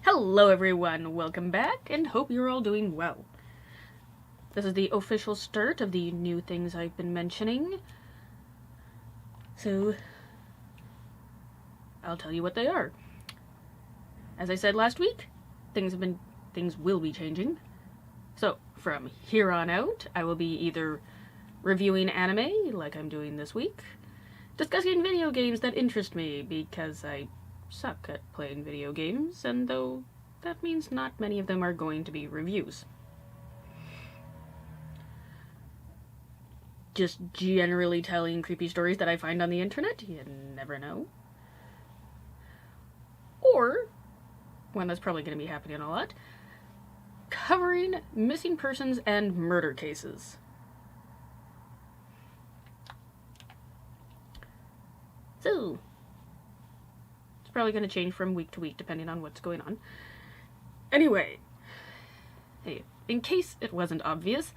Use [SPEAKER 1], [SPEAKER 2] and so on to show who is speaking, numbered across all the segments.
[SPEAKER 1] Hello everyone, welcome back, and hope you're all doing well. This is the official start of the new things I've been mentioning. So, I'll tell you what they are. As I said last week, things will be changing. So, from here on out, I will be either reviewing anime, like I'm doing this week, discussing video games that interest me, because I suck at playing video games, and though that means not many of them are going to be reviews. Just generally telling creepy stories that I find on the internet, you never know. Or, one that's probably going to be happening a lot, covering missing persons and murder cases. So, it's probably going to change from week to week depending on what's going on. Anyway, hey, in case it wasn't obvious,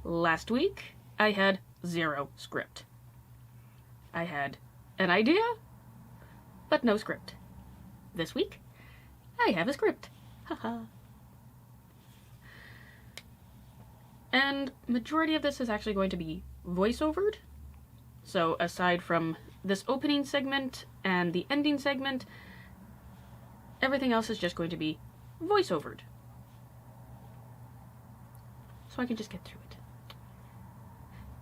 [SPEAKER 1] last week I had zero script. I had an idea, but no script. This week, I have a script. Haha. And majority of this is actually going to be voiceovered. So aside from this opening segment and the ending segment, everything else is just going to be voiceovered. So I can just get through it.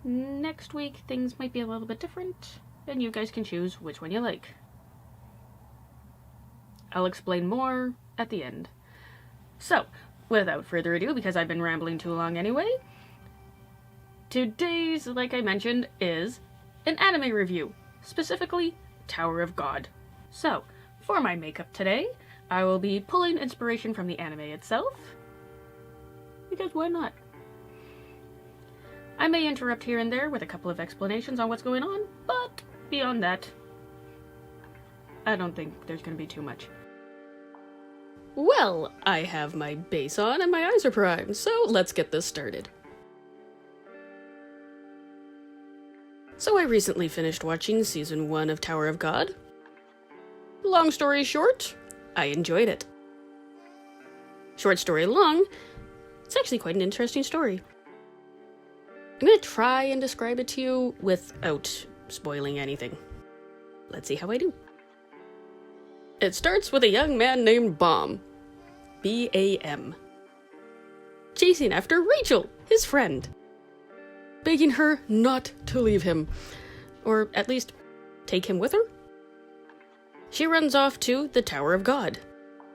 [SPEAKER 1] Next week, things might be a little bit different, and you guys can choose which one you like. I'll explain more at the end. So, without further ado, because I've been rambling too long anyway, today's, like I mentioned, is an anime review, specifically Tower of God. So, for my makeup today, I will be pulling inspiration from the anime itself, because why not? I may interrupt here and there with a couple of explanations on what's going on, but beyond that, I don't think there's going to be too much. Well, I have my base on and my eyes are primed, so let's get this started. So I recently finished watching Season 1 of Tower of God. Long story short, I enjoyed it. Short story long, it's actually quite an interesting story. I'm going to try and describe it to you without spoiling anything. Let's see how I do. It starts with a young man named Bam, B-A-M, chasing after Rachel, his friend, begging her not to leave him, or at least take him with her. She runs off to the Tower of God,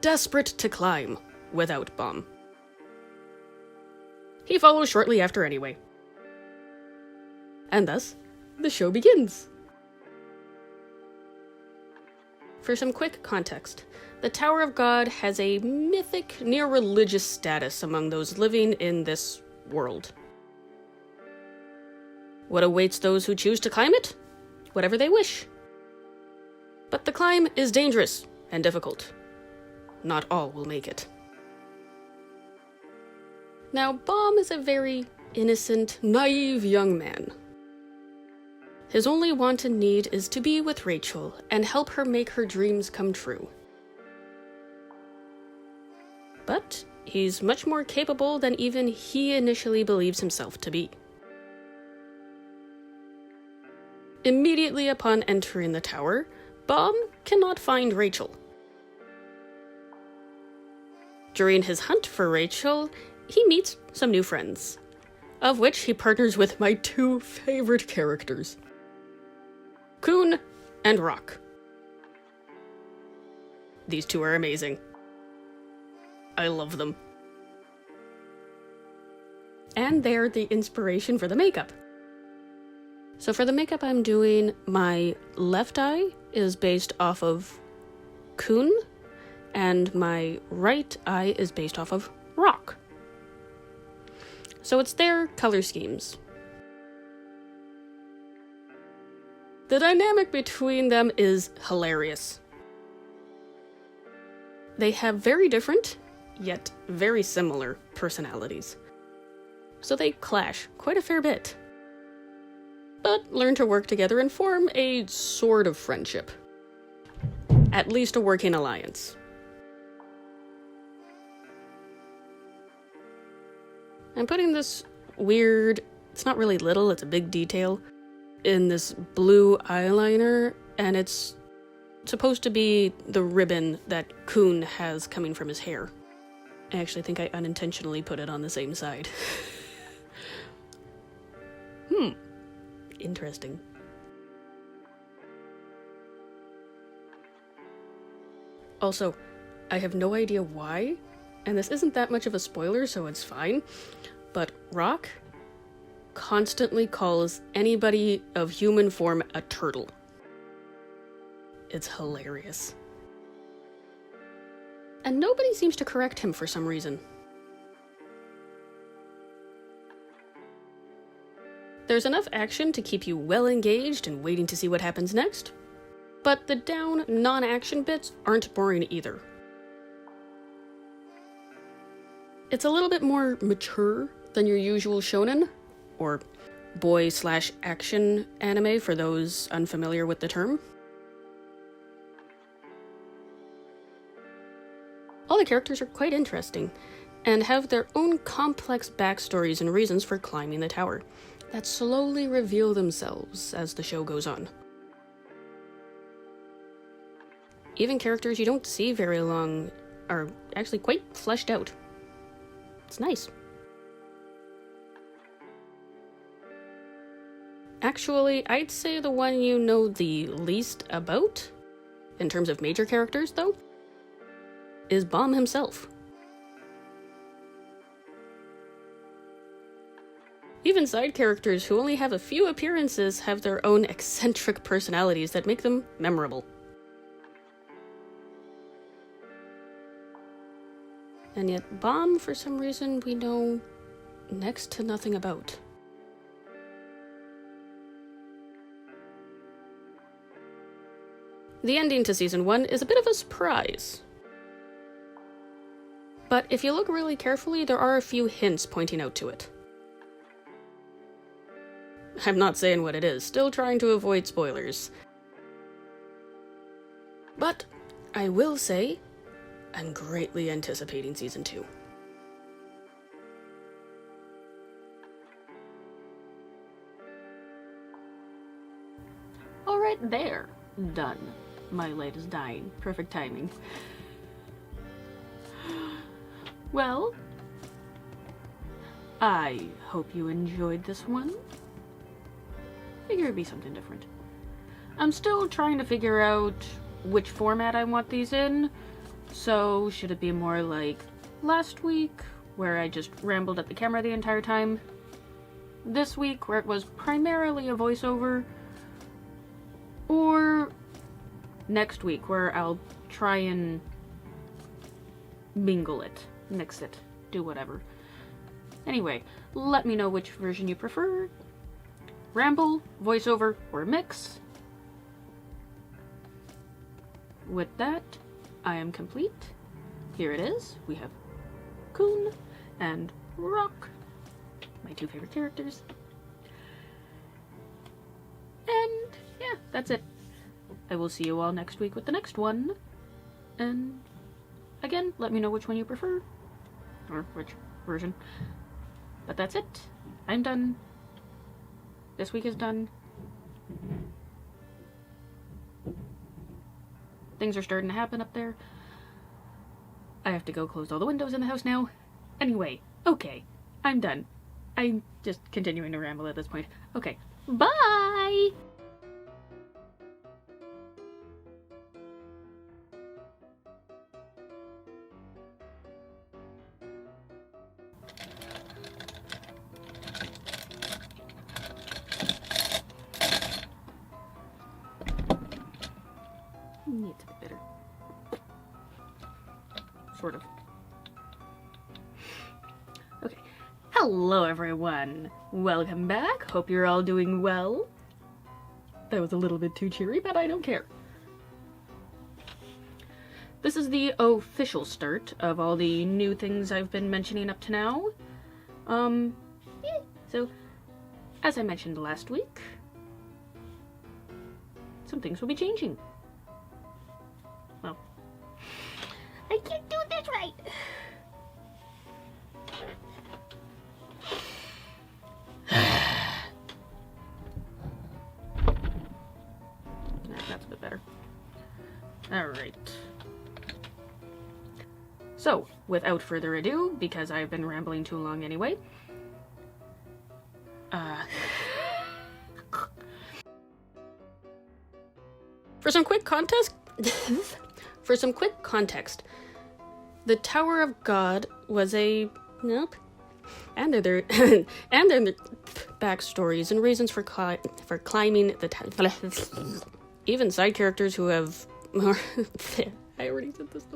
[SPEAKER 1] desperate to climb without Bam. He follows shortly after anyway. And thus, the show begins. For some quick context, the Tower of God has a mythic, near-religious status among those living in this world. What awaits those who choose to climb it? Whatever they wish. But the climb is dangerous and difficult. Not all will make it. Now, Bam is a very innocent, naive young man. His only want and need is to be with Rachel and help her make her dreams come true. But he's much more capable than even he initially believes himself to be. Immediately upon entering the tower, Bam cannot find Rachel. During his hunt for Rachel, he meets some new friends, of which he partners with my two favorite characters, Kun and Rock. These two are amazing. I love them. And they're the inspiration for the makeup. So for the makeup I'm doing, my left eye is based off of Kun, and my right eye is based off of Rock. So it's their color schemes. The dynamic between them is hilarious. They have very different, yet very similar personalities. So they clash quite a fair bit. But learn to work together and form a sort of friendship. At least a working alliance. I'm putting this weird, it's not really little, it's a big detail, in this blue eyeliner, and it's supposed to be the ribbon that Coon has coming from his hair. I actually think I unintentionally put it on the same side. Interesting. Also, I have no idea why, and this isn't that much of a spoiler, so it's fine, but Rock constantly calls anybody of human form a turtle. It's hilarious. And nobody seems to correct him for some reason. There's enough action to keep you well engaged and waiting to see what happens next, but the down, non-action bits aren't boring either. It's a little bit more mature than your usual shonen, or boy/action anime for those unfamiliar with the term. All the characters are quite interesting, and have their own complex backstories and reasons for climbing the tower, that slowly reveal themselves as the show goes on. Even characters you don't see very long are actually quite fleshed out. It's nice. Actually, I'd say the one you know the least about, in terms of major characters though, is Bomb himself. Even side characters who only have a few appearances have their own eccentric personalities that make them memorable. And yet Bomb, for some reason, we know next to nothing about. The ending to Season 1 is a bit of a surprise. But if you look really carefully, there are a few hints pointing out to it. I'm not saying what it is, still trying to avoid spoilers. But I will say, I'm greatly anticipating Season 2. Alright, there. Done. My light is dying. Perfect timing. Well, I hope you enjoyed this one. Figure it'd be something different. I'm still trying to figure out which format I want these in. So, should it be more like last week, where I just rambled at the camera the entire time? This week, where it was primarily a voiceover? Or next week, where I'll try and mingle it, mix it, do whatever. Anyway, let me know which version you prefer. Ramble, voiceover, or mix. With that, I am complete. Here it is. We have Coon and Rock, my two favorite characters. And yeah, that's it. I will see you all next week with the next one. And again, let me know which one you prefer, or which version. But that's it. I'm done. This week is done. Things are starting to happen up there. I have to go close all the windows in the house now. Anyway, okay, I'm done. I'm just continuing to ramble at this point. Okay, bye! Needs a bit bitter. Sort of. Okay. Hello everyone! Welcome back. Hope you're all doing well. That was a little bit too cheery, but I don't care. This is the official start of all the new things I've been mentioning up to now. Yeah. So, as I mentioned last week, some things will be changing. Well, I can't do this right. Alright. So, without further ado, because I've been rambling too long anyway, for some quick context, the Tower of God was a nope, and their backstories and reasons for climbing the even side characters who have more. I already said this though.